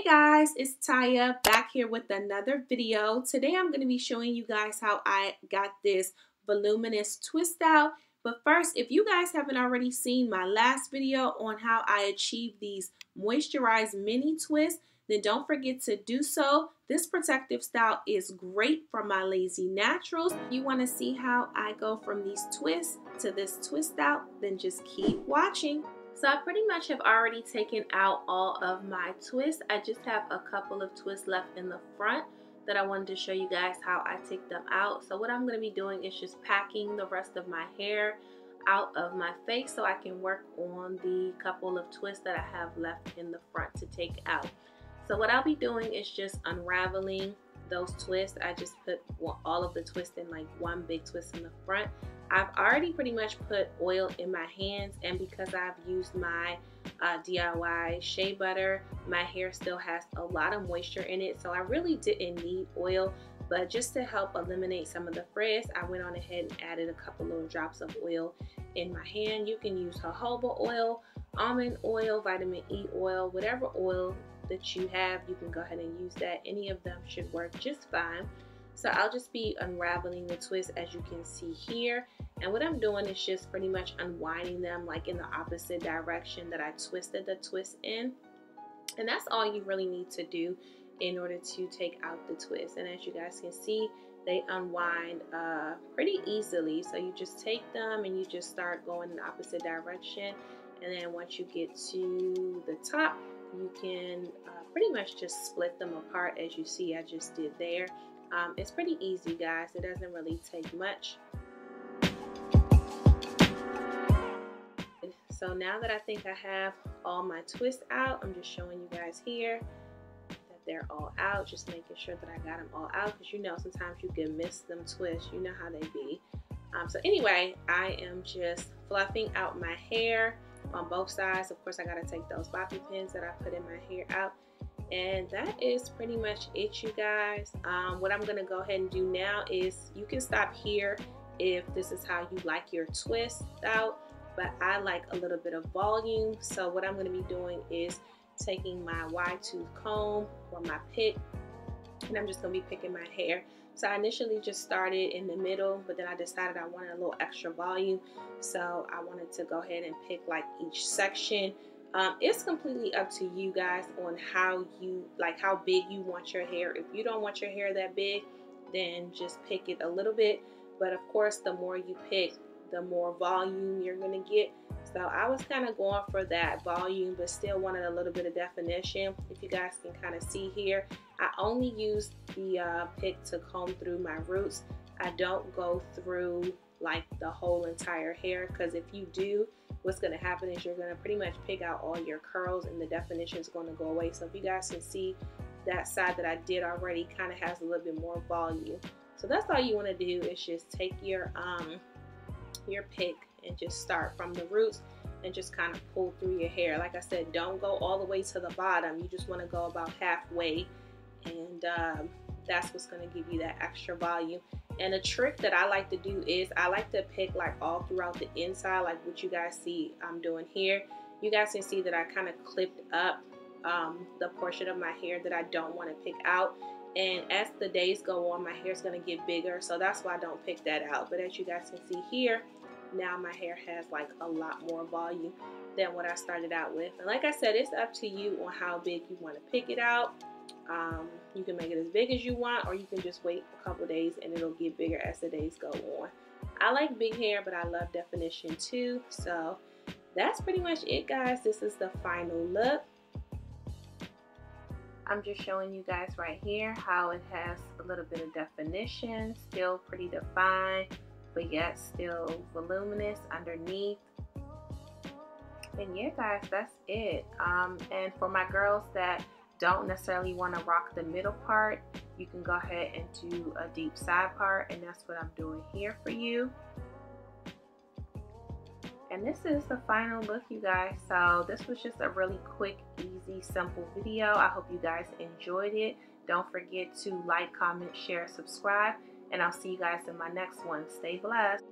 Guys, it's Taya back here with another video. Today I'm going to be showing you guys how I got this voluminous twist out. But first, if you guys haven't already seen my last video on how I achieved these moisturized mini twists, then don't forget to do so. This protective style is great for my lazy naturals. If you want to see how I go from these twists to this twist out, then just keep watching. So I pretty much have already taken out all of my twists. I just have a couple of twists left in the front that I wanted to show you guys how I take them out. So what I'm going to be doing is just packing the rest of my hair out of my face so I can work on the couple of twists that I have left in the front to take out. So what I'll be doing is just unraveling those twists. I just put all of the twists in like one big twist in the front. I've already pretty much put oil in my hands, and because I've used my DIY shea butter, my hair still has a lot of moisture in it, so I really didn't need oil. But just to help eliminate some of the frizz, I went on ahead and added a couple little drops of oil in my hand. You can use jojoba oil, almond oil, vitamin E oil, whatever oil that you have, you can go ahead and use that. Any of them should work just fine. So I'll just be unraveling the twist as you can see here. And what I'm doing is just pretty much unwinding them like in the opposite direction that I twisted the twist in. And that's all you really need to do in order to take out the twist. And as you guys can see, they unwind pretty easily. So you just take them and you just start going in the opposite direction. And then once you get to the top, you can pretty much just split them apart as you see I just did there. It's pretty easy, guys. It doesn't really take much. So now that I think I have all my twists out, I'm just showing you guys here that they're all out. Just making sure that I got them all out, because you know sometimes you can miss them twists. You know how they be. So anyway, I am just fluffing out my hair on both sides. Of course, I got to take those bobby pins that I put in my hair out. And that is pretty much it, you guys. What I'm going to go ahead and do now is you can stop here if this is how you like your twist out. But I like a little bit of volume. So what I'm going to be doing is taking my wide tooth comb or my pick, and I'm just going to be picking my hair. So I initially just started in the middle, but then I decided I wanted a little extra volume. So I wanted to go ahead and pick like each section. It's completely up to you guys on how you like, how big you want your hair. If you don't want your hair that big, then just pick it a little bit. But of course, the more you pick, the more volume you're going to get. So I was kind of going for that volume, but still wanted a little bit of definition. If you guys can kind of see here, I only use the pick to comb through my roots. I don't go through like the whole entire hair, because if you do, what's going to happen is you're going to pretty much pick out all your curls and the definition is going to go away. So if you guys can see, that side that I did already kind of has a little bit more volume. So that's all you want to do is just take your pick and just start from the roots and just kind of pull through your hair. Like I said, don't go all the way to the bottom. You just want to go about halfway, and that's what's going to give you that extra volume. And a trick that I like to do is I like to pick like all throughout the inside, like what you guys see I'm doing here. You guys can see that I kind of clipped up the portion of my hair that I don't want to pick out. And as the days go on, my hair is going to get bigger, so that's why I don't pick that out. But as you guys can see here, now my hair has like a lot more volume than what I started out with. And like I said, it's up to you on how big you want to pick it out. You can make it as big as you want, or you can just wait a couple days and it'll get bigger as the days go on. I like big hair, but I love definition too. So that's pretty much it, guys. This is the final look. I'm just showing you guys right here how it has a little bit of definition, still pretty defined, but yet still voluminous underneath. And yeah, guys, that's it. And for my girls that don't necessarily want to rock the middle part, you can go ahead and do a deep side part, and that's what I'm doing here for you. And this is the final look, you guys. So this was just a really quick, easy, simple video. I hope you guys enjoyed it. Don't forget to like, comment, share, subscribe, and I'll see you guys in my next one. Stay blessed.